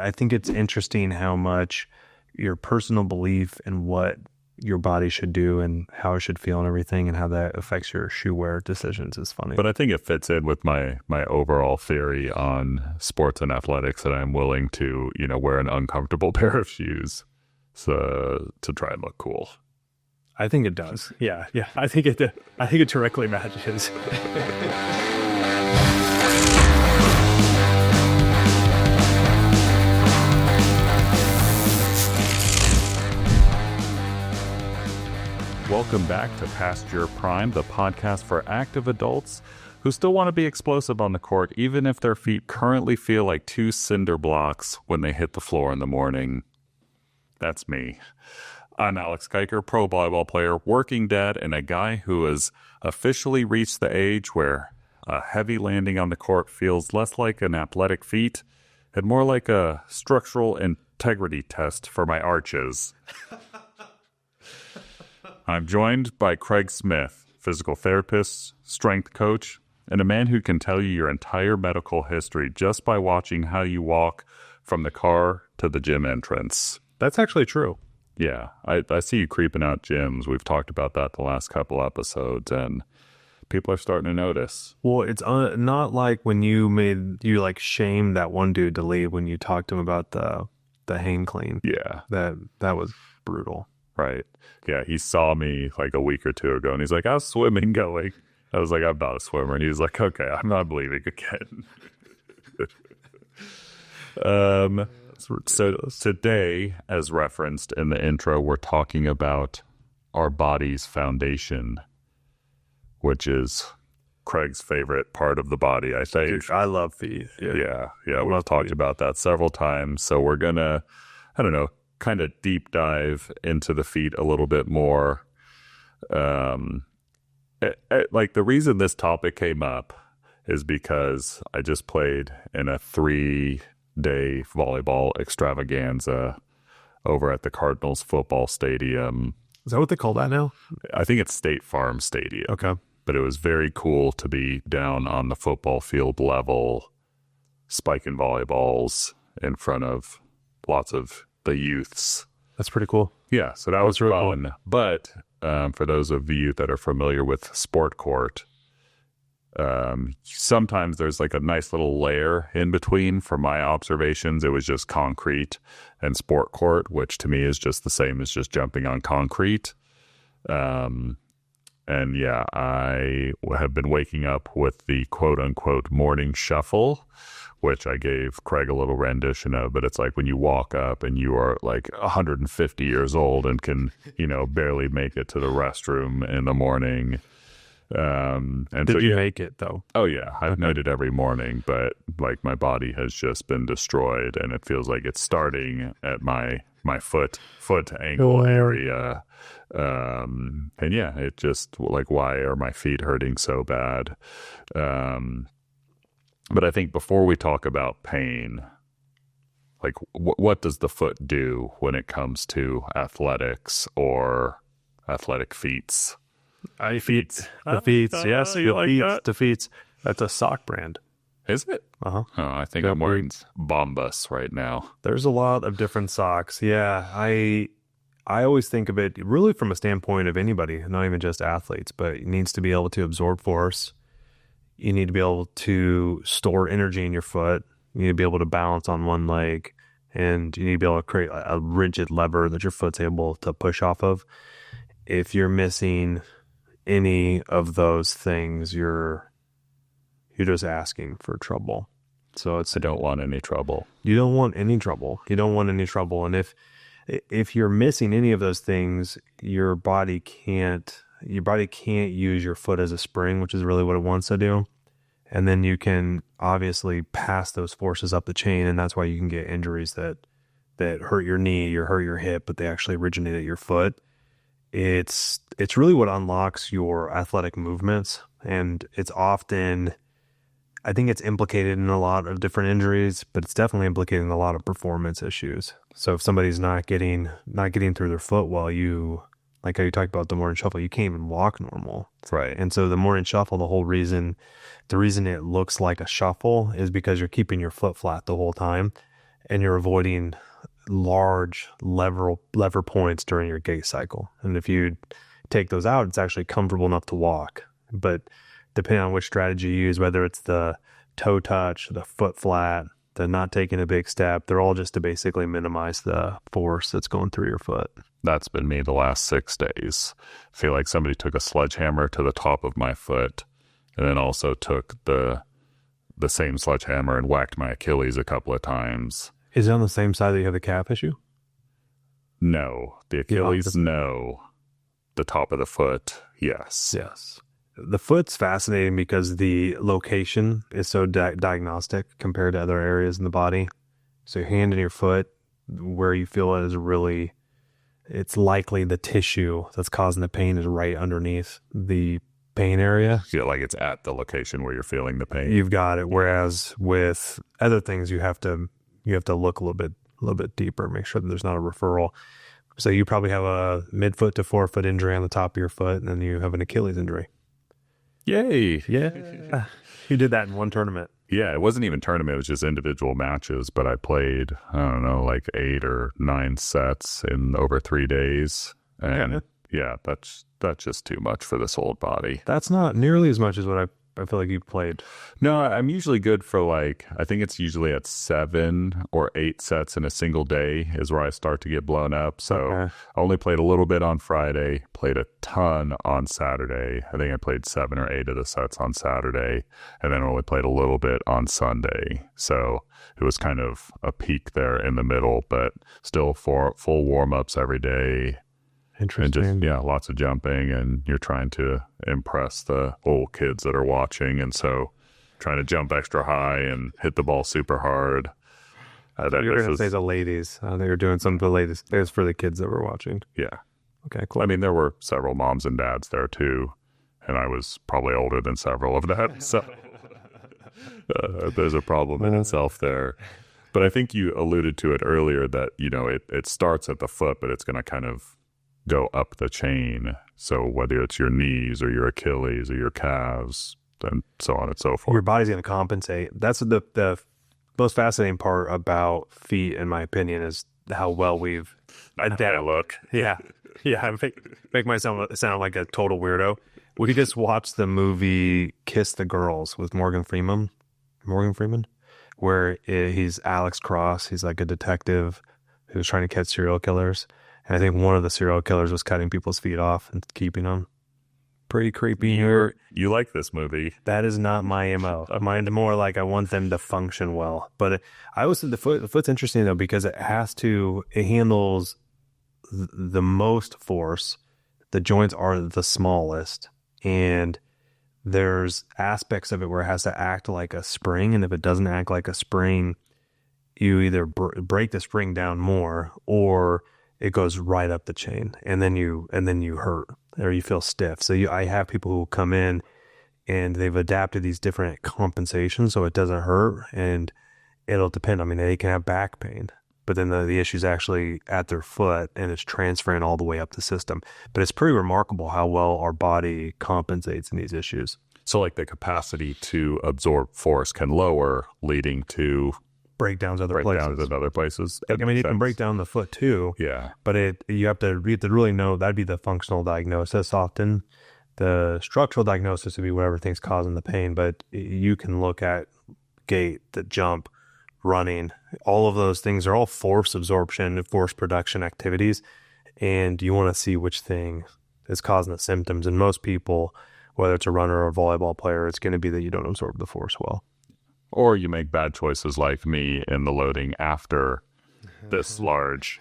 I think it's interesting how much your personal belief in what your body should do and how it should feel and everything and how that affects your shoe wear decisions is funny. But I think it fits in with my overall theory on sports and athletics that I'm willing to, wear an uncomfortable pair of shoes to try and look cool. I think it does. Yeah. I think it directly matches. Welcome back to Past Your Prime, the podcast for active adults who still want to be explosive on the court, even if their feet currently feel like two cinder blocks when they hit the floor in the morning. That's me. I'm Alex Kiker, pro volleyball player, working dad, and a guy who has officially reached the age where a heavy landing on the court feels less like an athletic feat and more like a structural integrity test for my arches. I'm joined by Craig Smith, physical therapist, strength coach, and a man who can tell you your entire medical history just by watching how you walk from the car to the gym entrance. That's actually true. Yeah, I see you creeping out gyms. We've talked about that the last couple episodes, and people are starting to notice. Well, it's not like when you shamed that one dude to leave when you talked to him about the hang clean. Yeah. That was brutal. Right. Yeah, he saw me like a week or two ago, and he's like, how's swimming going? I was like, I'm not a swimmer. And he was like, okay, I'm not bleeding again. So today, as referenced in the intro, we're talking about our body's foundation, which is Craig's favorite part of the body, I think. Dude, I love feet. Yeah. We've talked about that several times. So we're going to, kind of deep dive into the feet a little bit more. Like the reason this topic came up is because I just played in a 3-day volleyball extravaganza over at the Cardinals football stadium. Is that what they call that now? I think it's State Farm Stadium. Okay. But it was very cool to be down on the football field level, spiking volleyballs in front of lots of the youths. That's pretty cool. Yeah, so that was really fun. Cool. But for those of you that are familiar with sport court, sometimes there's like a nice little layer in between. From my observations, it was just concrete and sport court, which to me is just the same as just jumping on concrete. And yeah, I have been waking up with the quote-unquote morning shuffle, which I gave Craig a little rendition of, but it's like when you walk up and you are like 150 years old and can, barely make it to the restroom in the morning. And Did you make it though? Oh yeah, I've made it every morning, but like my body has just been destroyed, and it feels like it's starting at my foot ankle area. And yeah, it just like, why are my feet hurting so bad? But I think before we talk about pain, like what does the foot do when it comes to athletics or athletic feats? The feats, yes, the feats. That's a sock brand. Is it? Uh-huh. Oh, I think I'm wearing Bombas right now. There's a lot of different socks. Yeah, I always think of it really from a standpoint of anybody, not even just athletes, but it needs to be able to absorb force. You need to be able to store energy in your foot. You need to be able to balance on one leg, and you need to be able to create a rigid lever that your foot's able to push off of. If you're missing any of those things, you're just asking for trouble. So I don't want any trouble. You don't want any trouble. And if you're missing any of those things, your body can't use your foot as a spring, which is really what it wants to do. And then you can obviously pass those forces up the chain, and that's why you can get injuries that hurt your knee or hurt your hip, but they actually originate at your foot. It's really what unlocks your athletic movements, and it's often, I think it's implicated in a lot of different injuries, but it's definitely implicated in a lot of performance issues. So if somebody's not getting through their foot well, like how you talked about the morning shuffle, you can't even walk normal. Right. And so the morning shuffle, the reason it looks like a shuffle is because you're keeping your foot flat the whole time. and you're avoiding large lever points during your gait cycle. And if you take those out, it's actually comfortable enough to walk. But depending on which strategy you use, whether it's the toe touch, the foot flat, the not taking a big step, they're all just to basically minimize the force that's going through your foot. That's been me the last 6 days. I feel like somebody took a sledgehammer to the top of my foot and then also took the same sledgehammer and whacked my Achilles a couple of times. Is it on the same side that you have the calf issue? No. The Achilles, no. The top of the foot, yes. Yes. The foot's fascinating because the location is so diagnostic compared to other areas in the body. So your hand and your foot, where you feel it is really, it's likely the tissue that's causing the pain is right underneath the pain area. Feel like it's at the location where you're feeling the pain. You've got it. Whereas with other things, you have to look a little bit deeper, make sure that there's not a referral. So you probably have a midfoot to forefoot injury on the top of your foot, and then you have an Achilles injury. Yay. Yeah. You did that in one tournament. Yeah, it wasn't even tournament. It was just individual matches, but I played, I don't know, like 8 or 9 sets in over 3 days. And yeah, that's just too much for this old body. That's not nearly as much as what I feel like you played. No, I'm usually good for like, I think it's usually at 7 or 8 sets in a single day is where I start to get blown up. So I only played a little bit on Friday, played a ton on Saturday. I think I played 7 or 8 of the sets on Saturday, and then only played a little bit on Sunday. So it was kind of a peak there in the middle, but still full warm-ups every day. Interesting. And just, lots of jumping, and you're trying to impress the old kids that are watching, and so trying to jump extra high and hit the ball super hard. You're going to say the ladies. They were doing something for the ladies. It was for the kids that were watching. Yeah. Okay, cool. I mean, there were several moms and dads there too, and I was probably older than several of them, so there's a problem in itself there. But I think you alluded to it earlier that, it starts at the foot, but it's going to kind of go up the chain. So whether it's your knees or your Achilles or your calves and so on and so forth. Your body's going to compensate. That's the most fascinating part about feet, in my opinion, is how well we've adapted. Look. Yeah. I make myself sound like a total weirdo. We just watched the movie Kiss the Girls with Morgan Freeman, where he's Alex Cross. He's like a detective who's trying to catch serial killers. And I think one of the serial killers was cutting people's feet off and keeping them. Pretty creepy. You like this movie. That is not my MO. Mine's more like I want them to function well. But I always said the foot's interesting, though, because it handles the most force. The joints are the smallest. And there's aspects of it where it has to act like a spring. And if it doesn't act like a spring, you either break the spring down more, or it goes right up the chain, and then you hurt, or you feel stiff. So I have people who come in and they've adapted these different compensations so it doesn't hurt, and it'll depend. I mean, they can have back pain, but then the issue's actually at their foot, and it's transferring all the way up the system. But it's pretty remarkable how well our body compensates in these issues. So like the capacity to absorb force can lower, leading to breakdowns in other places. I mean, you can break down the foot too. Yeah. But you have to really know. That'd be the functional diagnosis often. The structural diagnosis would be whatever thing's causing the pain. But you can look at gait, the jump, running. All of those things are all force absorption, force production activities. And you want to see which thing is causing the symptoms. And most people, whether it's a runner or a volleyball player, it's going to be that you don't absorb the force well. Or you make bad choices like me in the loading after this large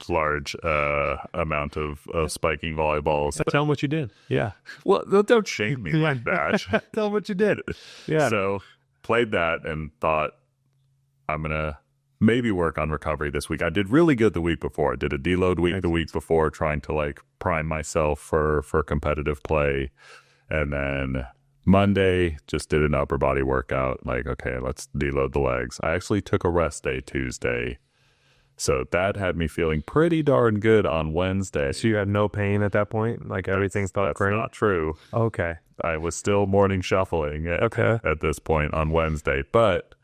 amount of spiking volleyballs. Tell them what you did. Yeah. Well, don't shame me like that. Tell them what you did. Yeah. So played that and thought, I'm going to maybe work on recovery this week. I did really good the week before. I did a deload week the week before, trying to like prime myself for competitive play. And then Monday, just did an upper body workout. Like, okay, let's deload the legs. I actually took a rest day Tuesday. So that had me feeling pretty darn good on Wednesday. So you had no pain at that point? Like everything felt great? That's not true. Okay. I was still morning shuffling at this point on Wednesday. But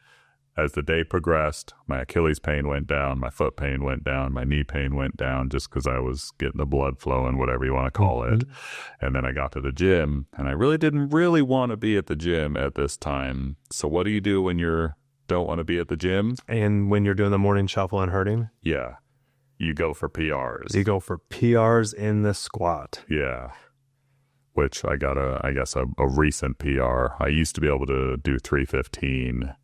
as the day progressed, my Achilles pain went down, my foot pain went down, my knee pain went down just because I was getting the blood flowing, whatever you want to call it. And then I got to the gym, and I really didn't really want to be at the gym at this time. So what do you do when you don't want to be at the gym? And when you're doing the morning shuffle and hurting? Yeah. You go for PRs. You go for PRs in the squat. Yeah. Which I got a recent PR. I used to be able to do 315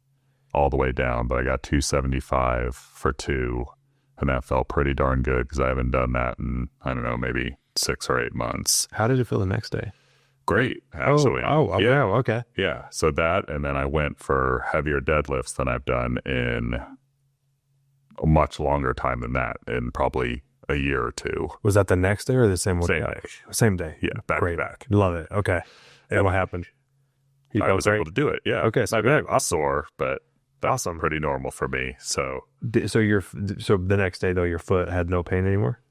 all the way down, but I got 275 for 2, and that felt pretty darn good because I haven't done that in, I don't know, maybe 6 or 8 months. How did it feel the next day? Great, actually. Yeah. Okay. Yeah, so that, and then I went for heavier deadlifts than I've done in a much longer time than that, in probably a year or 2. Was that the next day or the same Same workout? day. Same day. Yeah, back to back. Love it. Okay. And what happened? I was able to do it. Yeah. Okay. So my back was sore, but that's awesome. Pretty normal for me. So the next day though, your foot had no pain anymore?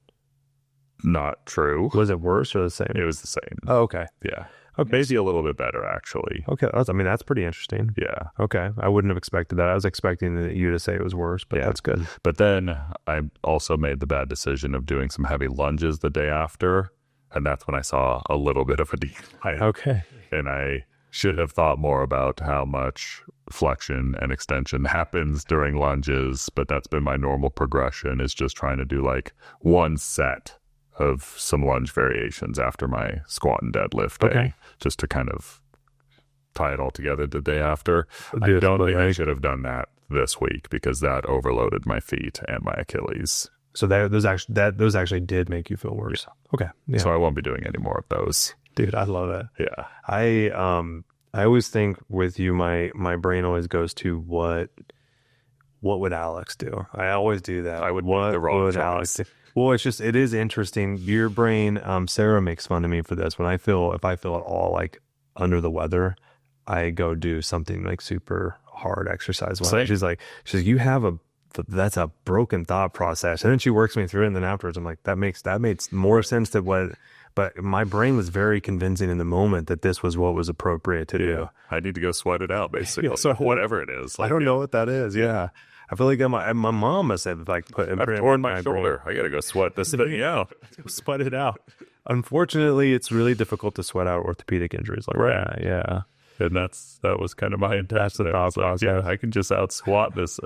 Not true. Was it worse or the same? It was the same. Oh, okay. Yeah. Okay. Maybe a little bit better, actually. Okay. That's pretty interesting. Yeah. Okay. I wouldn't have expected that. I was expecting you to say it was worse, but that's good. But then I also made the bad decision of doing some heavy lunges the day after. And that's when I saw a little bit of a decline. Okay. And I should have thought more about how much flexion and extension happens during lunges. But that's been my normal progression, is just trying to do like one set of some lunge variations after my squat and deadlift day, just to kind of tie it all together the day after. I don't think I should have done that this week because that overloaded my feet and my Achilles. So those actually did make you feel worse. Yeah. Okay. Yeah. So I won't be doing any more of those. Dude, I love it. Yeah. I always think with you, my brain always goes to what would Alex do? I always do that. I would make the wrong choice. Alex do? Well, it is interesting. Your brain, Sarah makes fun of me for this. If I feel at all like under the weather, I go do something like super hard exercise. She's like, that's a broken thought process. And then she works me through it. And then afterwards, I'm like, that makes more sense than but my brain was very convincing in the moment that this was what was appropriate to do. I need to go sweat it out, basically. So whatever it is. I don't know what that is. Yeah. I feel like my mom must have like I've torn my shoulder. I got to go sweat this thing out. Sweat it out. Unfortunately, it's really difficult to sweat out orthopedic injuries like that. Yeah. And that was kind of my intention. I can just out squat this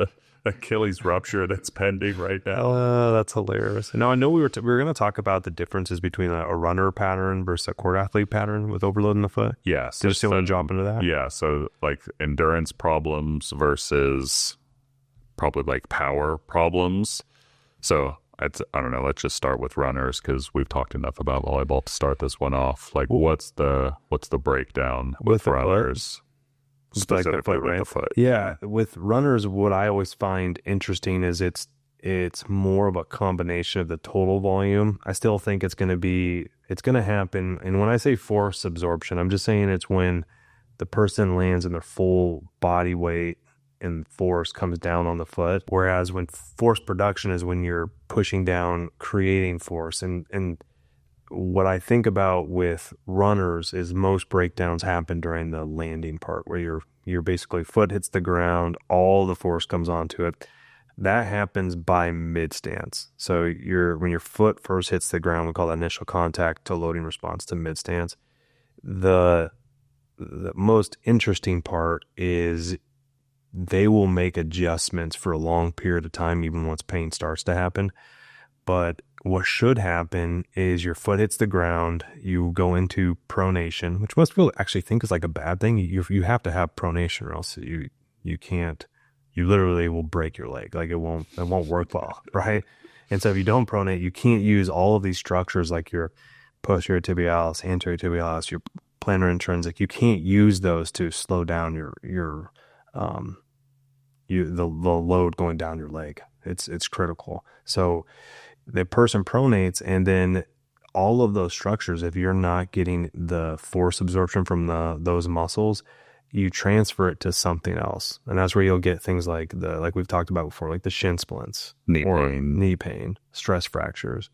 Achilles rupture that's pending right now. That's hilarious. Now I know we were going to talk about the differences between a runner pattern versus a court athlete pattern with overloading the foot. Yes. Do you still want to jump into that? Yeah. So like endurance problems versus probably like power problems. So I don't know. Let's just start with runners because we've talked enough about volleyball to start this one off. Like, what's the breakdown with runners? Specifically with the foot. Yeah, with runners, what I always find interesting is it's more of a combination of the total volume. I still think it's going to happen. And when I say force absorption, I'm just saying it's when the person lands in their full body weight and force comes down on the foot. Whereas when force production is when you're pushing down, creating force. And what I think about with runners is most breakdowns happen during the landing part where your basically foot hits the ground, all the force comes onto it. That happens by mid stance. So when your foot first hits the ground, we call that initial contact to loading response to mid stance. The most interesting part is they will make adjustments for a long period of time, even once pain starts to happen. But what should happen is your foot hits the ground, you go into pronation, which most people actually think is like a bad thing. You have to have pronation or else you can't, you literally will break your leg. Like it won't work well, right? And so if you don't pronate, you can't use all of these structures like your posterior tibialis, anterior tibialis, your planar intrinsic. You can't use those to slow down the load going down your leg. It's critical. So the person pronates, and then all of those structures, if you're not getting the force absorption from those muscles, you transfer it to something else. And that's where you'll get things like we've talked about before, like the shin splints, knee pain, stress fractures.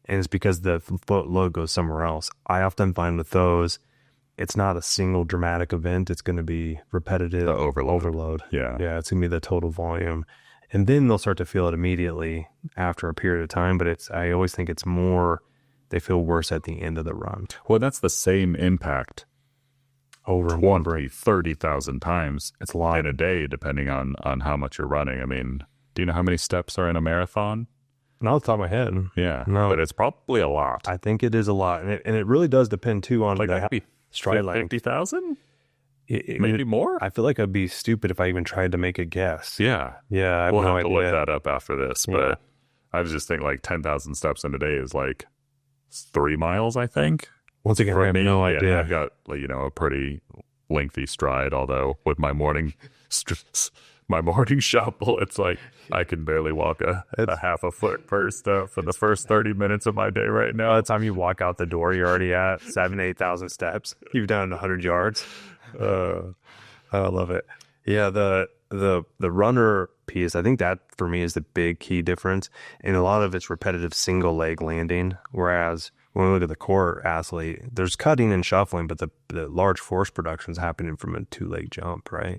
And it's because the foot load goes somewhere else. I often find with those, it's not a single dramatic event. It's going to be repetitive The overload. Yeah. It's going to be the total volume. And then they'll start to feel it immediately after a period of time. But I always think it's more, they feel worse at the end of the run. Well, that's the same impact Over 20, 30,000 times. It's a lot. In a day, depending on how much you're running. I mean, do you know how many steps are in a marathon? Not off the top of my head. Yeah. No. But it's probably a lot. I think it is a lot. And it really does depend, too, on Like the stride length. 50,000? Maybe more? I feel like I'd be stupid if I even tried to make a guess. Yeah. Yeah, I have We'll no have to idea. look that up after this. Yeah. But I was just thinking like 10,000 steps in a day is like 3 miles, I think. Once again, I have no Yeah, idea. I've got, like, a pretty lengthy stride, although with my morning shuffle, it's like I can barely walk a half a foot per step for the first 30 minutes of my day right now. By the time you walk out the door, you're already at 7,000 to 8,000 steps. You've done 100 yards. I love it. Yeah, the runner piece, I think that for me is the big key difference. And a lot of it's repetitive single leg landing. Whereas when we look at the core athlete, there's cutting and shuffling, but the large force production is happening from a 2-leg jump, right?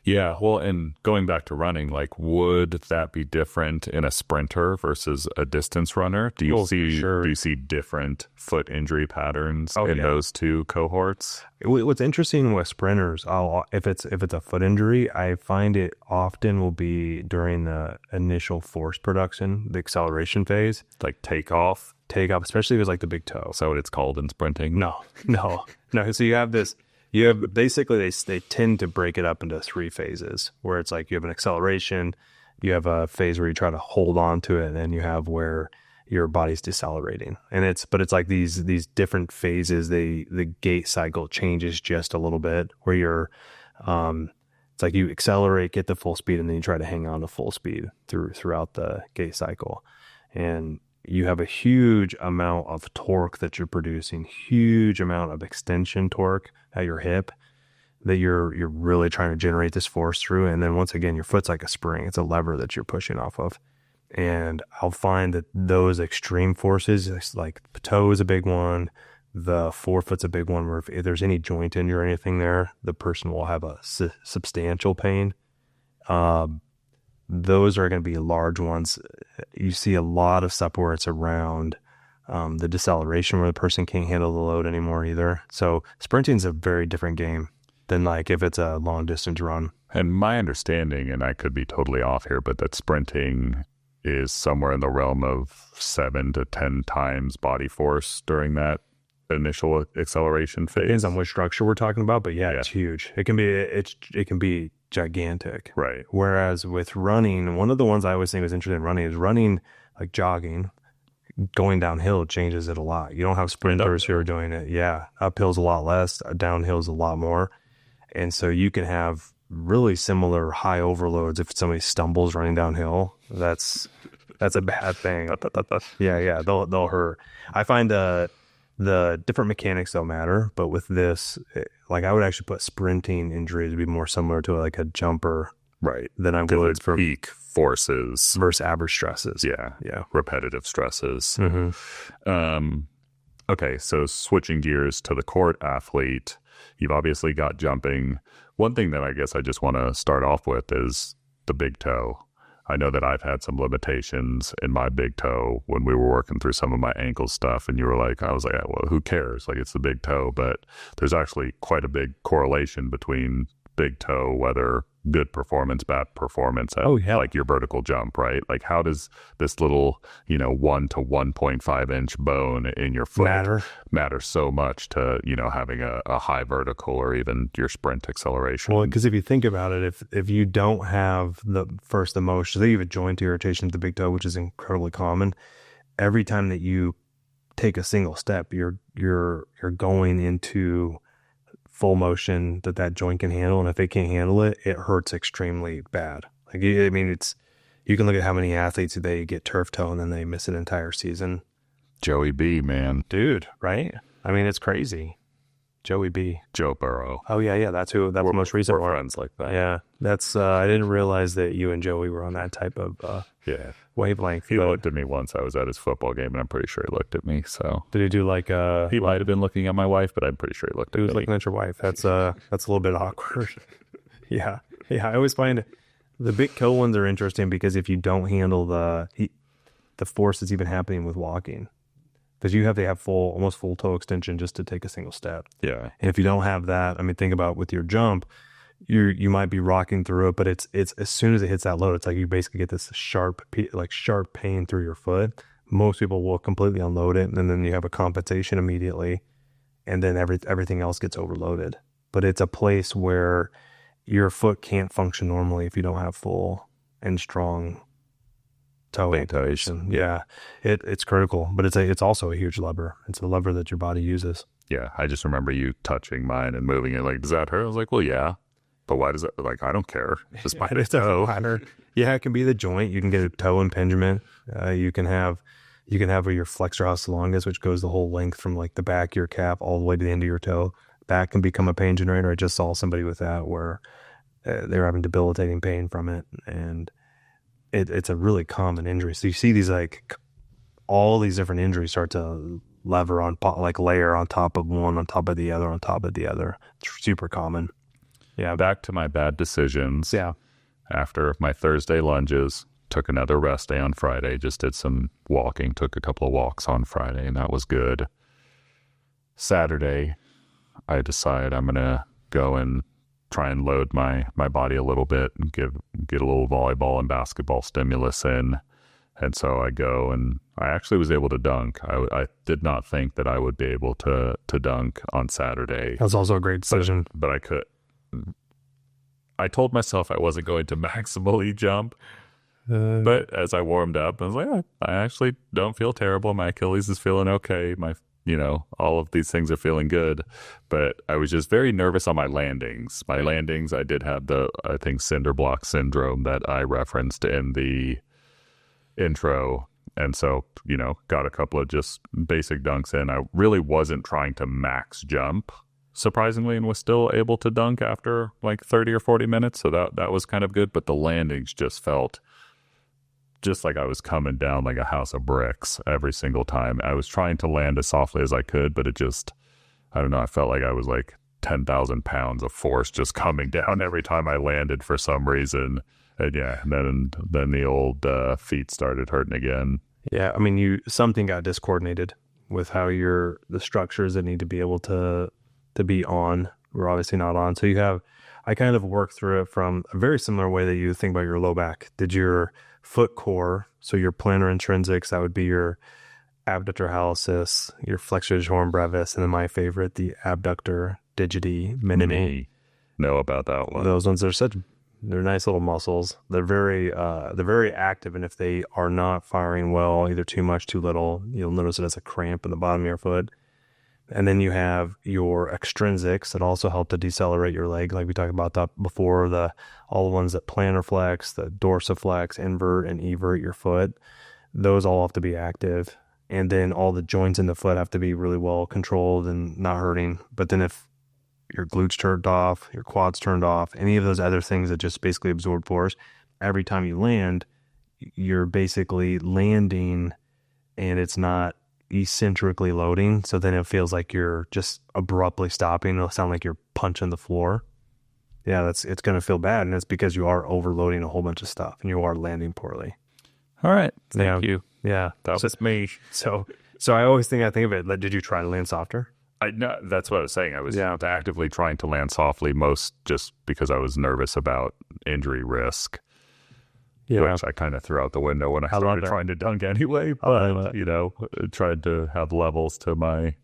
Yeah, well, and going back to running, like, would that be different in a sprinter versus a distance runner? Do you see different foot injury patterns in those two cohorts? What's interesting with sprinters, if it's a foot injury, I find it often will be during the initial force production, the acceleration phase, Like takeoff? takeoff, especially if it's like the big toe. Is that what it's called in sprinting? No. So you have basically they tend to break it up into 3 phases, where it's like you have an acceleration, you have a phase where you try to hold on to it, and then you have where your body's decelerating. And it's like these different phases, the gait cycle changes just a little bit, where you're it's like you accelerate, get the full speed, and then you try to hang on to full speed throughout the gait cycle. And you have a huge amount of torque that you're producing, huge amount of extension torque at your hip that you're really trying to generate this force through. And then once again, your foot's like a spring. It's a lever that you're pushing off of. And I'll find that those extreme forces, like the toe is a big one, the forefoot's a big one, where if there's any joint injury or anything there, the person will have a substantial pain. Those are going to be large ones. You see a lot of stuff where it's around the deceleration, where the person can't handle the load anymore either. So sprinting is a very different game than like if it's a long distance run. And my understanding, and I could be totally off here, but that sprinting is somewhere in the realm of 7 to 10 times body force during that initial acceleration phase. Depends on which structure we're talking about, but yeah, it's huge. It can be gigantic. Right. Whereas with running, one of the ones I always think was interesting in running is running, like jogging, going downhill changes it a lot. You don't have sprinters who are doing it. Yeah. Uphill's a lot less, downhill's a lot more. And so you can have really similar high overloads if somebody stumbles running downhill. That's a bad thing. Yeah. They'll hurt. I find the different mechanics don't matter, but with this, like I would actually put sprinting injuries to be more similar to like a jumper, right? Than I would for peak forces versus average stresses. Yeah, repetitive stresses. Mm-hmm. Okay, so switching gears to the court athlete, you've obviously got jumping. One thing that I guess I just want to start off with is the big toe. I know that I've had some limitations in my big toe when we were working through some of my ankle stuff, and I was like, well, who cares? Like, it's the big toe, but there's actually quite a big correlation between big toe, whether good performance, bad performance at like your vertical jump, right? Like, how does this little, 1 to 1.5 inch bone in your foot matter so much to, having a high vertical or even your sprint acceleration? Well, because if you think about it, if you don't have the motion, say you have a joint irritation at the big toe, which is incredibly common, every time that you take a single step, you're going into full motion that joint can handle, and if it can't handle it, it hurts extremely bad. Like, I mean, you can look at how many athletes they get turf toe and then they miss an entire season. Joey B, man, dude, right? I mean, it's crazy. Joey B. Joe Burrow. Oh yeah, that's the most recent we're one. friends like that. Yeah, that's I didn't realize that you and Joey were on that type of wavelength. He looked at me once. I was at his football game, and I'm pretty sure he looked at me. So did he do like he might have been looking at my wife, but I'm pretty sure he looked at me. He was looking at your wife. That's a little bit awkward. Yeah. I always find the big toe ones are interesting because if you don't handle the force that's even happening with walking, because you have to have almost full toe extension just to take a single step. Yeah. And if you don't have that, I mean, think about with your jump, you might be rocking through it, but it's as soon as it hits that load, it's like you basically get this sharp pain through your foot. Most people will completely unload it, and then you have a compensation immediately, and then everything else gets overloaded. But it's a place where your foot can't function normally if you don't have full and strong toe rotation. Yeah, it's critical, but it's also a huge lever. It's a lever that your body uses. Yeah, I just remember you touching mine and moving it. Like, does that hurt? I was like, well, yeah, but why does it? Like, I don't care. It's just my toe. Yeah, it can be the joint. You can get a toe impingement. You can have your flexor haustolongus, which goes the whole length from like the back of your calf all the way to the end of your toe. That can become a pain generator. I just saw somebody with that where they're having debilitating pain from it, and it's a really common injury. So you see these all these different injuries start to layer on top of one, on top of the other, on top of the other. It's super common. Yeah. Back to my bad decisions. Yeah. After my Thursday lunges, took another rest day on Friday, just did some walking, took a couple of walks on Friday, and that was good. Saturday, I decided I'm going to go and try and load my body a little bit and get a little volleyball and basketball stimulus in. And so I go, and I actually was able to dunk. I did not think that I would be able to dunk on Saturday. That was also a great decision. But I could. I told myself I wasn't going to maximally jump. But as I warmed up, I was like, I actually don't feel terrible. My Achilles is feeling okay. All of these things are feeling good. But I was just very nervous on my landings. My landings, I did have I think, cinder block syndrome that I referenced in the intro. And so, got a couple of just basic dunks in. I really wasn't trying to max jump, surprisingly, and was still able to dunk after like 30 or 40 minutes. So that was kind of good. But the landings just felt just like I was coming down like a house of bricks every single time. I was trying to land as softly as I could, but it just, I don't know, I felt like I was like 10,000 pounds of force just coming down every time I landed for some reason. And then the old feet started hurting again. Yeah, I mean, something got discoordinated with how the structures that need to be able to be on were obviously not on. So I kind of worked through it from a very similar way that you think about your low back. Did your foot core, so your plantar intrinsics, that would be your abductor hallucis, your flexor digitorum brevis, and then my favorite, the abductor digiti minimi. Know about that one. Those ones they're nice little muscles. They're very active, and if they are not firing well, either too much, too little, you'll notice it as a cramp in the bottom of your foot. And then you have your extrinsics that also help to decelerate your leg, like we talked about that before. All the ones that plantar flex, the dorsiflex, invert, and evert your foot. Those all have to be active. And then all the joints in the foot have to be really well controlled and not hurting. But then if your glutes turned off, your quads turned off, any of those other things that just basically absorb force, every time you land, you're basically landing and it's not eccentrically loading. So then it feels like you're just abruptly stopping. It'll sound like you're punching the floor. Yeah, it's going to feel bad. And it's because you are overloading a whole bunch of stuff and you are landing poorly. All right. Thank you. Yeah. That was me. So I always think of it. Did you try to land softer? No, that's what I was saying. I was actively trying to land softly, most just because I was nervous about injury risk, which I kind of threw out the window when I started trying to dunk anyway. But, tried to have levels to my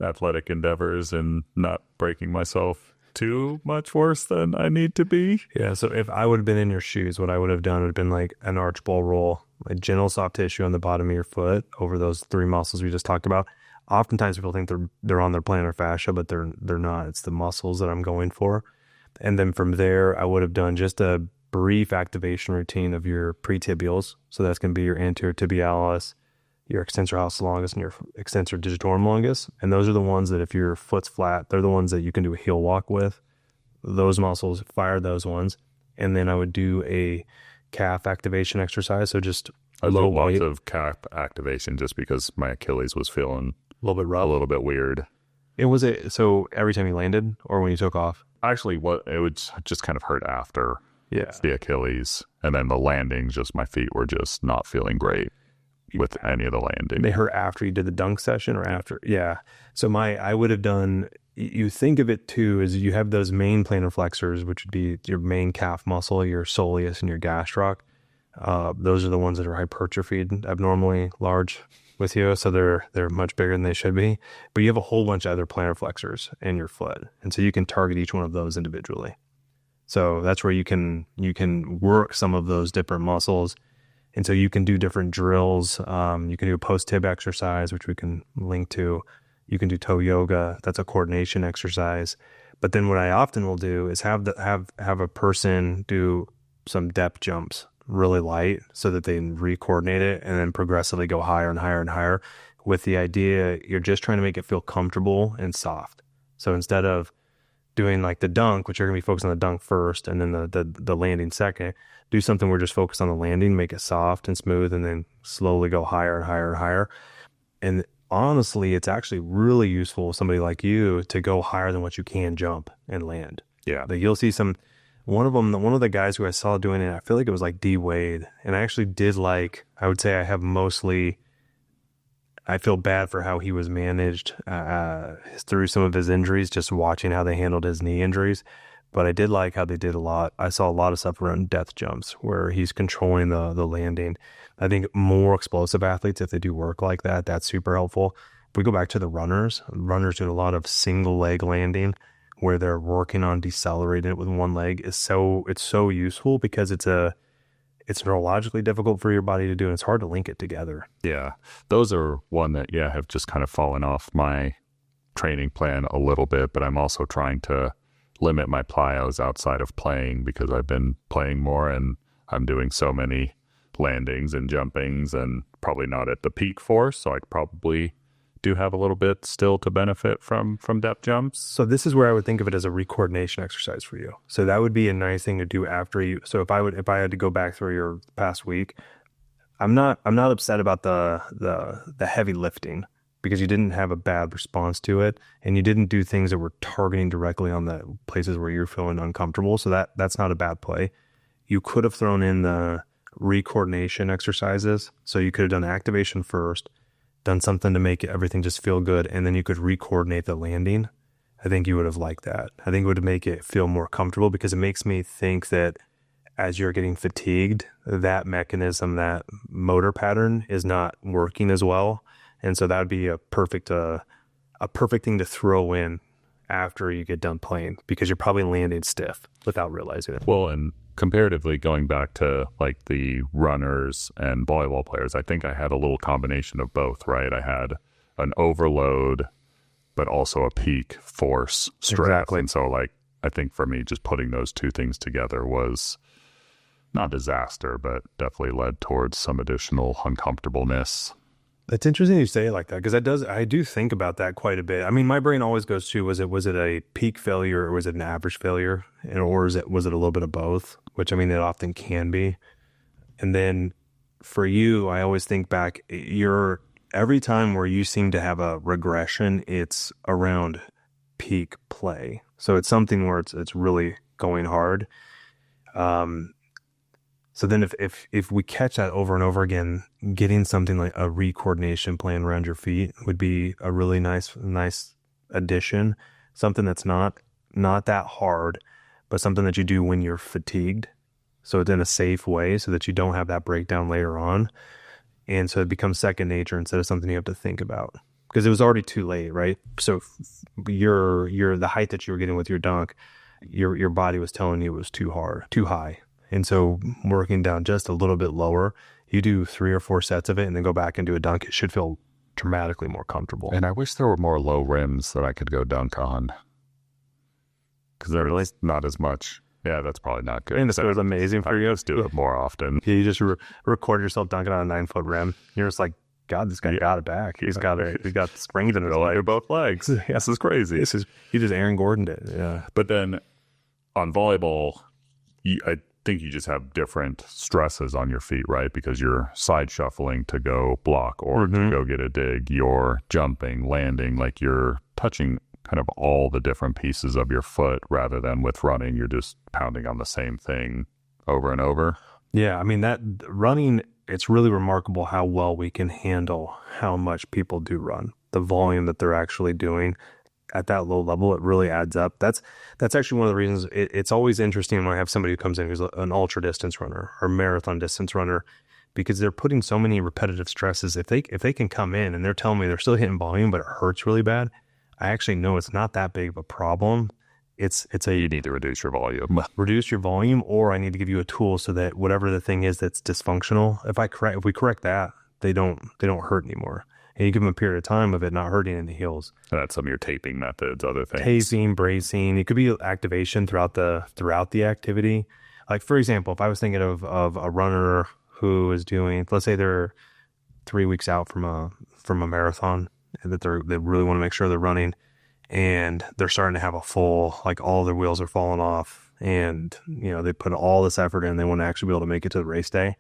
athletic endeavors and not breaking myself too much worse than I need to be. Yeah, so if I would have been in your shoes, what I would have done would have been like an arch ball roll, a gentle soft tissue on the bottom of your foot over those three muscles we just talked about. Oftentimes people think they're on their plantar fascia, but they're not. It's the muscles that I'm going for. And then from there, I would have done just a brief activation routine of your pretibials. So that's going to be your anterior tibialis, your extensor hallucis longus and your extensor digitorum longus. And those are the ones that if your foot's flat, they're the ones that you can do a heel walk with. Those muscles, fire those ones. And then I would do a calf activation exercise. So just a low lots weight, of calf activation just because my Achilles was feeling a little bit a rough. little bit weird. It was so every time you landed or when you took off? Actually, it would just kind of hurt after the Achilles. And then the landings, just my feet were just not feeling great with any of the landing. They hurt after you did the dunk session or after? Yeah. So I would have done, you think of it too, as you have those main plantar flexors, which would be your main calf muscle, your soleus and your gastroc. Those are the ones that are hypertrophied, abnormally large with you. So they're much bigger than they should be. But you have a whole bunch of other plantar flexors in your foot. And so you can target each one of those individually. So that's where you can work some of those different muscles. And so you can do different drills. You can do a post-tib exercise, which we can link to. You can do toe yoga. That's a coordination exercise. But then what I often will do is have a person do some depth jumps really light so that they can re-coordinate it and then progressively go higher and higher and higher with the idea you're just trying to make it feel comfortable and soft. So instead of doing like the dunk, which you're going to be focused on the dunk first and then the landing second, do something where just focus on the landing, make it soft and smooth, and then slowly go higher and higher and higher. And honestly, it's actually really useful with somebody like you to go higher than what you can jump and land. Yeah. You'll see one of the guys who I saw doing it, I feel like it was like D Wade. And I actually I would say I feel bad for how he was managed through some of his injuries, just watching how they handled his knee injuries. But I did like how they did a lot. I saw a lot of stuff around death jumps where he's controlling the landing. I think more explosive athletes, if they do work like that, that's super helpful. If we go back to the runners doing a lot of single leg landing where they're working on decelerating it with one leg it's so useful because it's neurologically difficult for your body to do, and it's hard to link it together. Yeah. Those are one that, have just kind of fallen off my training plan a little bit, but I'm also trying to limit my plyos outside of playing because I've been playing more and I'm doing so many landings and jumpings and probably not at the peak force. So I probably do have a little bit still to benefit from depth jumps. So this is where I would think of it as a recoordination exercise for you. So that would be a nice thing to do after you. So if I had to go back through your past week, I'm not upset about the heavy lifting because you didn't have a bad response to it and you didn't do things that were targeting directly on the places where you're feeling uncomfortable. So that's not a bad play. You could have thrown in the recoordination exercises. So you could have done activation first, done something to make everything just feel good, and then you could recoordinate the landing. I think you would have liked that. I think it would make it feel more comfortable because it makes me think that as you're getting fatigued, that mechanism, that motor pattern is not working as well. And so that would be a perfect thing to throw in after you get done playing because you're probably landing stiff without realizing it. Well, and comparatively going back to like the runners and volleyball players, I think I had a little combination of both, right? I had an overload, but also a peak force stress. Exactly. And so like, I think for me, just putting those two things together was not disaster, but definitely led towards some additional uncomfortableness. It's interesting you say it like that because I do think about that quite a bit. I mean, my brain always goes to, was it a peak failure or was it an average failure? Or was it a little bit of both? Which, I mean, it often can be. And then for you, I always think back, every time where you seem to have a regression, it's around peak play. So it's something where it's really going hard. So then if we catch that over and over again, getting something like a recoordination plan around your feet would be a really nice addition. Something that's not that hard, but something that you do when you're fatigued. So it's in a safe way so that you don't have that breakdown later on. And so it becomes second nature instead of something you have to think about. Because it was already too late, right? So the height that you were getting with your dunk, your body was telling you it was too high. And so working down just a little bit lower, you do 3 or 4 sets of it and then go back and do a dunk. It should feel dramatically more comfortable. And I wish there were more low rims that I could go dunk on. Because they're really not as much. Yeah, that's probably not good. And this was amazing for you. Just do it more often. You just record yourself dunking on a 9-foot rim. You're just like God, this guy got it back. He's got springs in his They're leg. like both legs. This is crazy. He just Aaron Gordoned it. Yeah. But then on volleyball, I think you just have different stresses on your feet, right? Because you're side shuffling to go block or to go get a dig. You're jumping, landing, like you're touching kind of all the different pieces of your foot rather than with running. You're just pounding on the same thing over and over. Yeah. I mean, that running, it's really remarkable how well we can handle how much people do run, the volume that they're actually doing at that low level. It really adds up. That's actually one of the reasons it's always interesting when I have somebody who comes in who's an ultra distance runner or marathon distance runner, because they're putting so many repetitive stresses. If they can come in and they're telling me they're still hitting volume, but it hurts really bad, I actually know it's not that big of a problem. You need to reduce your volume. Reduce your volume, or I need to give you a tool so that whatever the thing is that's dysfunctional, if we correct that, they don't hurt anymore. And you give them a period of time of it not hurting in the heels. And that's some of your taping methods, other things. Tasing, bracing. It could be activation throughout the activity. Like, for example, if I was thinking of a runner who is doing, let's say they're 3 weeks out from a marathon, and that they really want to make sure they're running, and they're starting to have a full, like all their wheels are falling off, and they put all this effort in, they want to actually be able to make it to the race day.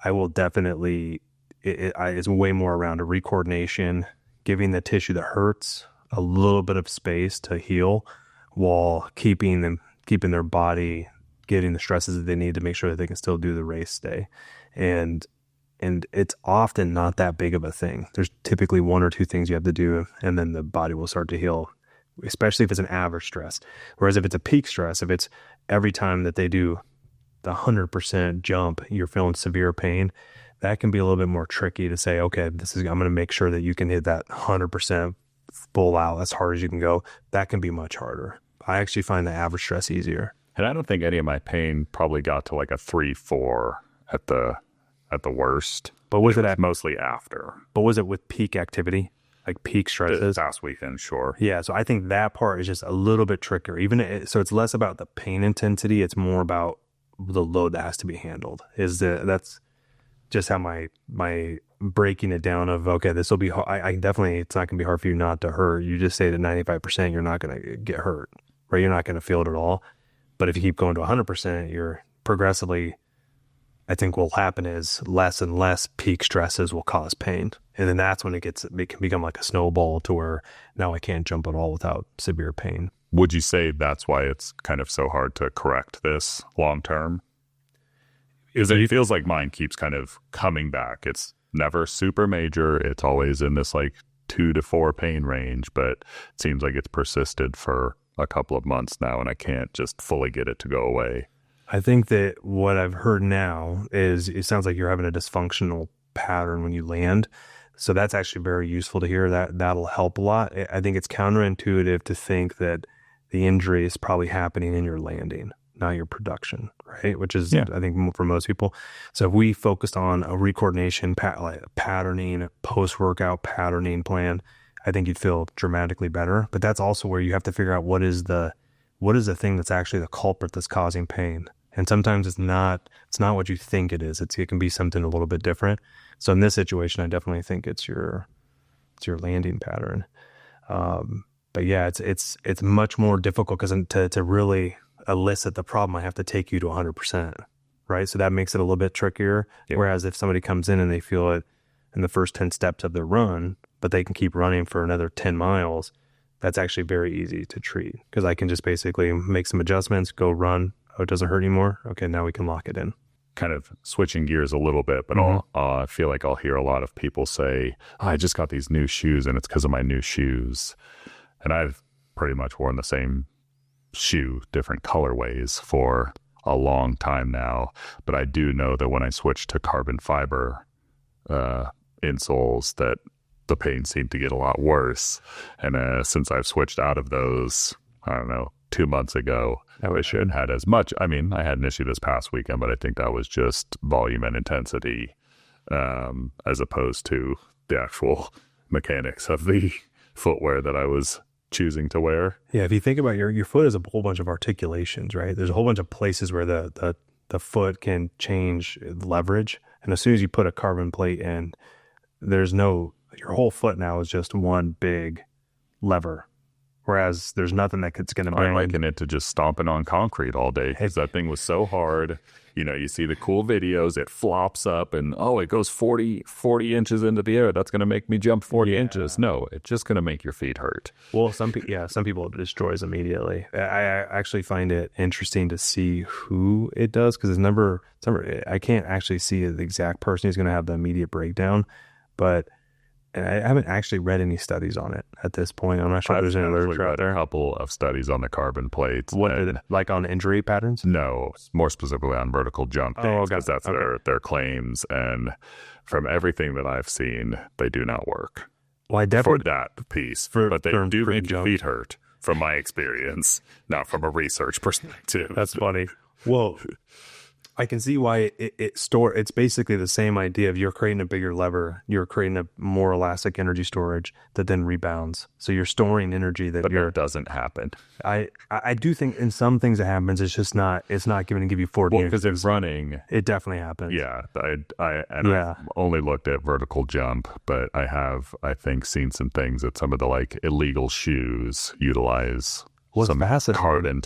I will definitely, it's way more around a recoordination, giving the tissue that hurts a little bit of space to heal while keeping their body getting the stresses that they need to make sure that they can still do the race day. And it's often not that big of a thing. There's typically one or two things you have to do, and then the body will start to heal, especially if it's an average stress. Whereas if it's a peak stress, if it's every time that they do the 100% jump, you're feeling severe pain, that can be a little bit more tricky to say, okay, I'm going to make sure that you can hit that 100% full out as hard as you can go. That can be much harder. I actually find the average stress easier. And I don't think any of my pain probably got to like a 3-4 at the worst. But was it mostly after? But was it with peak activity, like peak stresses? This past weekend, sure. Yeah, so I think that part is just a little bit trickier. So it's less about the pain intensity; it's more about the load that has to be handled. That's just how my breaking it down of, okay, this will be hard. I definitely, it's not going to be hard for you not to hurt. You just say that 95%, you're not going to get hurt, right? You're not going to feel it at all. But if you keep going to 100%, you're progressively, I think what will happen is less and less peak stresses will cause pain. And then that's when it can become like a snowball to where now I can't jump at all without severe pain. Would you say that's why it's kind of so hard to correct this long term? Because it feels like mine keeps kind of coming back. It's never super major. It's always in this like 2 to 4 pain range, but it seems like it's persisted for a couple of months now, and I can't just fully get it to go away. I think that what I've heard now is it sounds like you're having a dysfunctional pattern when you land. So that's actually very useful to hear. That'll help a lot. I think it's counterintuitive to think that the injury is probably happening in your landing, not your production, right? Which is, I think, for most people. So if we focused on a recoordination, patterning, post-workout patterning plan, I think you'd feel dramatically better. But that's also where you have to figure out what is the thing that's actually the culprit that's causing pain. And sometimes it's not what you think it is. It can be something a little bit different. So in this situation, I definitely think it's your landing pattern. But yeah, it's much more difficult because to really elicit the problem, I have to take you to 100%, right? So that makes it a little bit trickier. Yep. Whereas if somebody comes in and they feel it in the first 10 steps of their run, but they can keep running for another 10 miles, that's actually very easy to treat because I can just basically make some adjustments, go run. Oh, it doesn't hurt anymore. Okay, now we can lock it in. Kind of switching gears a little bit, but I feel like I'll hear a lot of people say, I just got these new shoes and it's because of my new shoes. And I've pretty much worn the same shoe, different colorways for a long time now. But I do know that when I switched to carbon fiber insoles, that the pain seemed to get a lot worse. And since I've switched out of those, I don't know, 2 months ago, I wish I hadn't had as much. I mean, I had an issue this past weekend, but I think that was just volume and intensity as opposed to the actual mechanics of the footwear that I was choosing to wear. Yeah, if you think about your foot is a whole bunch of articulations, right? There's a whole bunch of places where the foot can change leverage. And as soon as you put a carbon plate in, your whole foot now is just one big lever. Whereas there's nothing that's going to I bend. liken it to just stomping on concrete all day because that thing was so hard. You know, you see the cool videos, it flops up and, it goes 40 inches into the air. That's going to make me jump 40 inches. No, it's just going to make your feet hurt. Well, some people it destroys immediately. I actually find it interesting to see who it does because I can't actually see the exact person who's going to have the immediate breakdown, but I haven't actually read any studies on it at this point. I'm not sure if there's any literature out there. A couple of studies on the carbon plates. Like on injury patterns? No, more specifically on vertical jump things, because that's their claims. And from everything that I've seen, they do not work. Well, I definitely... For that piece. But they do make your feet hurt, from my experience, not from a research perspective. That's funny. Whoa. I can see why it's basically the same idea of you're creating a bigger lever, you're creating a more elastic energy storage that then rebounds. So you're storing energy that it doesn't happen. I do think in some things it happens. It's just not going to give you 40. Because it's running. It definitely happens. Yeah. I've only looked at vertical jump, but I have, I think, seen some things that some of the like illegal shoes utilize some carbon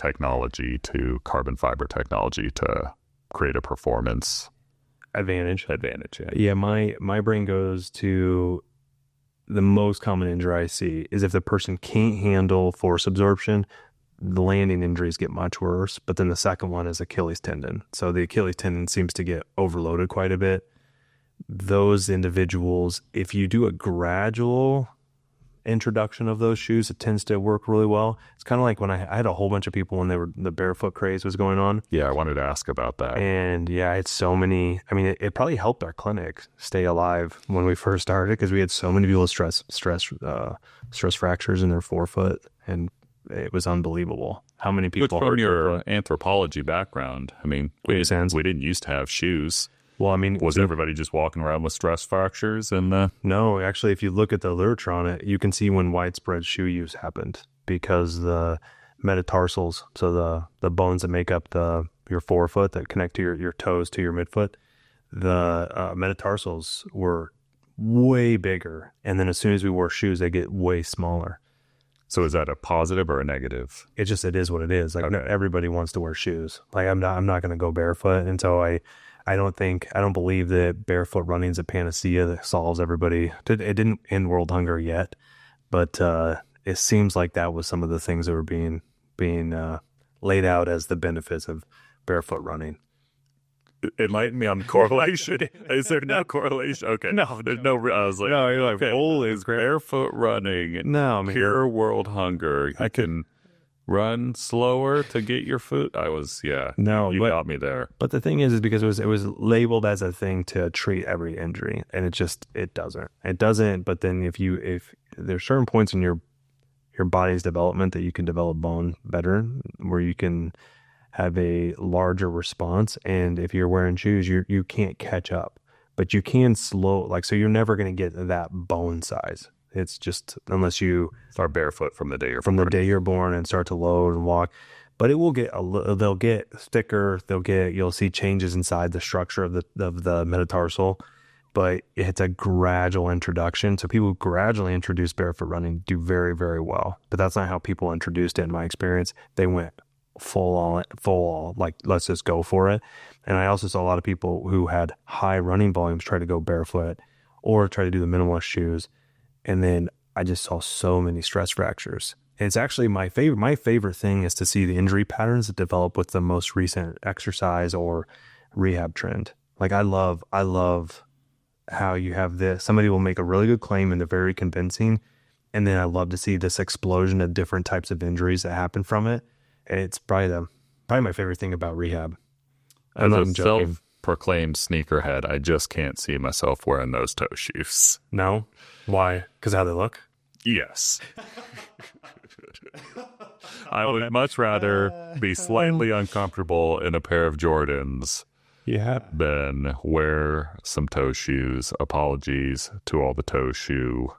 carbon fiber technology to create a performance advantage. Yeah. My brain goes to the most common injury I see is if the person can't handle force absorption, the landing injuries get much worse. But then the second one is Achilles tendon. So the Achilles tendon seems to get overloaded quite a bit. Those individuals, if you do a gradual introduction of those shoes, it tends to work really well. It's kind of like when I had a whole bunch of people when the Barefoot craze was going on. Yeah, I wanted to ask about that. And yeah, I had so many. I mean, it probably helped our clinic stay alive when we first started because we had so many people with stress fractures in their forefoot, and it was unbelievable how many people. But from your anthropology background, I mean, we didn't used to have shoes. Well, I mean, was everybody just walking around with stress fractures? And no, actually, if you look at the literature on it, you can see when widespread shoe use happened because the metatarsals, so the bones that make up your forefoot that connect to your toes to your midfoot, the metatarsals were way bigger, and then as soon as we wore shoes, they get way smaller. So is that a positive or a negative? It is what it is. Like everybody wants to wear shoes. Like I'm not going to go barefoot, and so I don't believe that barefoot running is a panacea that solves everybody. It didn't end world hunger yet, but it seems like that was some of the things that were being laid out as the benefits of barefoot running. Enlighten me on the correlation. Is there no correlation? Okay. No, there's no. I was like, no, you're like, okay, is barefoot running cure world hunger? I can run slower to get your foot. You got me there. But the thing is because it was labeled as a thing to treat every injury, and it doesn't. But then if there's certain points in your body's development that you can develop bone better, where you can have a larger response, and if you're wearing shoes, you can't catch up, but you can slow. So you're never going to get that bone size. It's just unless you start barefoot from the day you're born and start to load and walk. But it will get they'll get thicker. You'll see changes inside the structure of the metatarsal, but it's a gradual introduction. So people who gradually introduce barefoot running do very, very well. But that's not how people introduced it in my experience. They went full, like, let's just go for it. And I also saw a lot of people who had high running volumes try to go barefoot or try to do the minimalist shoes. And then I just saw so many stress fractures. It's actually my favorite thing is to see the injury patterns that develop with the most recent exercise or rehab trend. Like I love how you have this. Somebody will make a really good claim and they're very convincing. And then I love to see this explosion of different types of injuries that happen from it. And it's probably my favorite thing about rehab. As a self-proclaimed sneakerhead, I just can't see myself wearing those toe shoes. No? Why? Because how they look? Yes. I would much rather be slightly uncomfortable in a pair of Jordans than wear some toe shoes. Apologies to all the toe shoe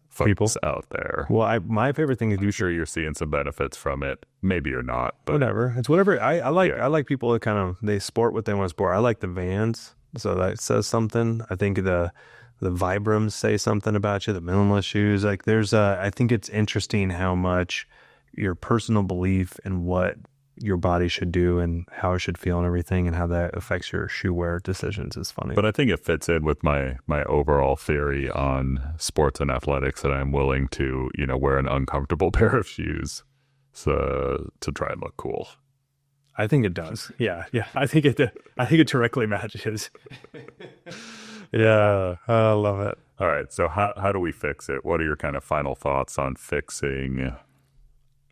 folks out there. Well, my favorite thing is I'm sure you're seeing some benefits from it. Maybe you're not. But whatever. It's whatever. I like people that kind of, they sport what they want to sport. I like the Vans. So that says something. I think the The Vibrams say something about you, the minimalist shoes. Like there's I think it's interesting how much your personal belief in what your body should do and how it should feel and everything and how that affects your shoe wear decisions is funny. But I think it fits in with my overall theory on sports and athletics that I'm willing to, wear an uncomfortable pair of shoes so to try and look cool. I think it does. Yeah. I think it directly matches. Yeah, I love it. All right. So how do we fix it? What are your kind of final thoughts on fixing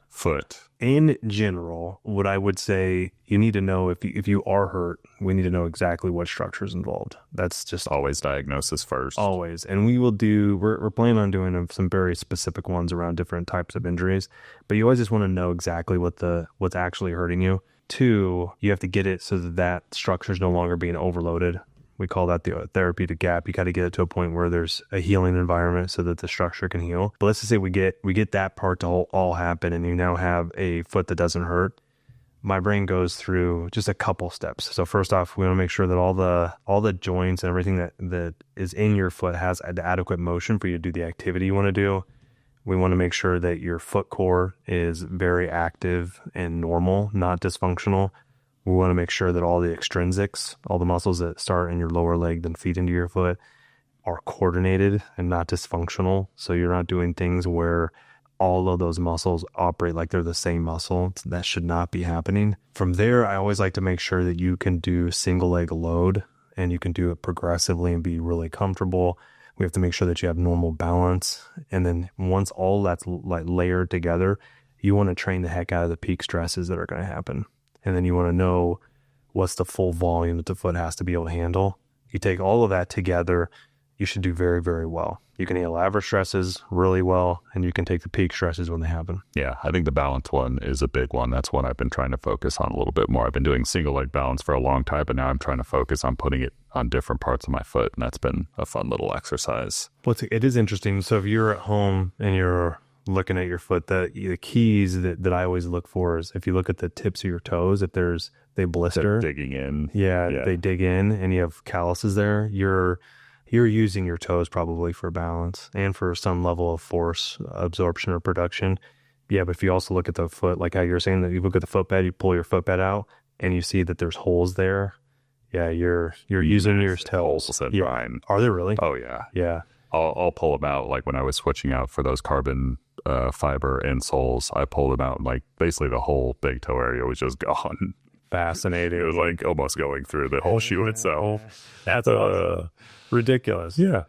foot? In general, what I would say, you need to know if you are hurt, we need to know exactly what structure is involved. That's just always diagnosis first. Always. And we're planning on doing some very specific ones around different types of injuries, but you always just want to know exactly what's actually hurting you. 2, you have to get it so that structure is no longer being overloaded. We call that the therapeutic gap. You got to get it to a point where there's a healing environment so that the structure can heal. But let's just say we get that part to all happen and you now have a foot that doesn't hurt. My brain goes through just a couple steps. So first off, we want to make sure that all the joints and everything that is in your foot has adequate motion for you to do the activity you want to do. We want to make sure that your foot core is very active and normal, not dysfunctional. We want to make sure that all the extrinsics, all the muscles that start in your lower leg then feed into your foot, are coordinated and not dysfunctional. So you're not doing things where all of those muscles operate like they're the same muscle. That should not be happening. From there, I always like to make sure that you can do single leg load and you can do it progressively and be really comfortable. We have to make sure that you have normal balance. And then once all that's like layered together, you want to train the heck out of the peak stresses that are going to happen. And then you want to know what's the full volume that the foot has to be able to handle. You take all of that together, you should do very, very well. You can handle average stresses really well, and you can take the peak stresses when they happen. Yeah, I think the balance one is a big one. That's one I've been trying to focus on a little bit more. I've been doing single leg balance for a long time, but now I'm trying to focus on putting it on different parts of my foot, and that's been a fun little exercise. Well, it is interesting. So if you're at home and you're looking at your foot, the keys that I always look for is if you look at the tips of your toes, if they blister. They're digging in. Yeah, they dig in and you have calluses there. You're using your toes probably for balance and for some level of force absorption or production. Yeah, but if you also look at the foot, like how you're saying that you look at the footbed, you pull your footbed out and you see that there's holes there. Yeah, you're using your toes. Yeah. Are there really? Oh yeah. Yeah. I'll pull them out. Like when I was switching out for those carbon fiber insoles, I pulled them out and like basically the whole big toe area was just gone. Fascinating. It was like almost going through the whole shoe itself. That's ridiculous. Yeah.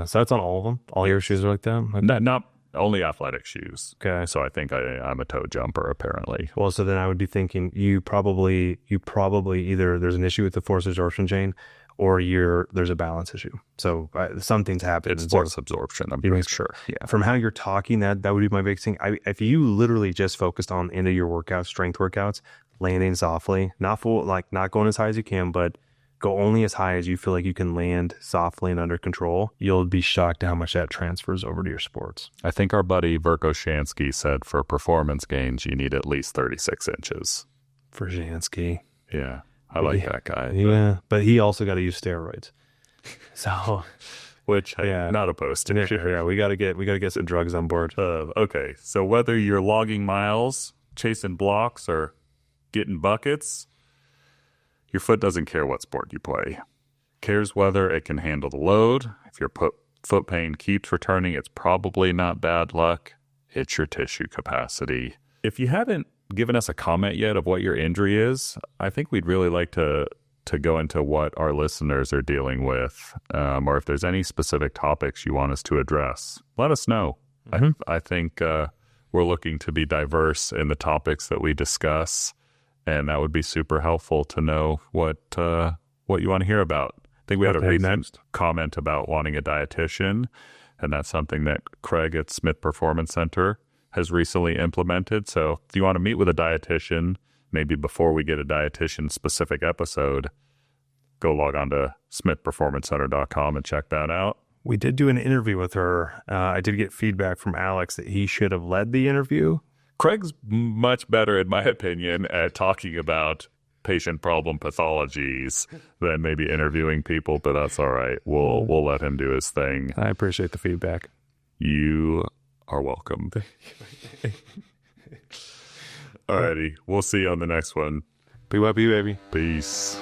So that's on all of them. All your shoes are like that. Not only athletic shoes. Okay. So I think I'm a toe jumper apparently. Well, so then I would be thinking you probably either there's an issue with the force absorption chain, or there's a balance issue. So something's happened. It's force absorption. I'm pretty sure. Yeah. From how you're talking, that would be my big thing. If you literally just focused on end of your workouts, strength workouts, landing softly, not going as high as you can, but go only as high as you feel like you can land softly and under control, you'll be shocked at how much that transfers over to your sports. I think our buddy Verko Shansky said for performance gains, you need at least 36 inches. For Shansky. Yeah. I like that guy. Yeah. But he also got to use steroids. So, which I'm not opposed to. Yeah. We got to get some drugs on board. Okay. So whether you're logging miles, chasing blocks, or getting buckets, your foot doesn't care what sport you play. It cares whether it can handle the load. If your foot pain keeps returning, it's probably not bad luck. It's your tissue capacity. If you haven't given us a comment yet of what your injury is, I think we'd really like to go into what our listeners are dealing with, or if there's any specific topics you want us to address, let us know. Mm-hmm. I think we're looking to be diverse in the topics that we discuss, and that would be super helpful to know what you want to hear about. I think we had a recent comment about wanting a dietitian, and that's something that Craig at Smith Performance Center has recently implemented. So if you want to meet with a dietitian, maybe before we get a dietitian specific episode, go log on to smithperformancecenter.com and check that out. We did do an interview with her. I did get feedback from Alex that he should have led the interview. Craig's much better, in my opinion, at talking about patient problem pathologies than maybe interviewing people, but that's all right. We'll let him do his thing. I appreciate the feedback. You are welcome. Alrighty, we'll see you on the next one. BYB, baby. Peace.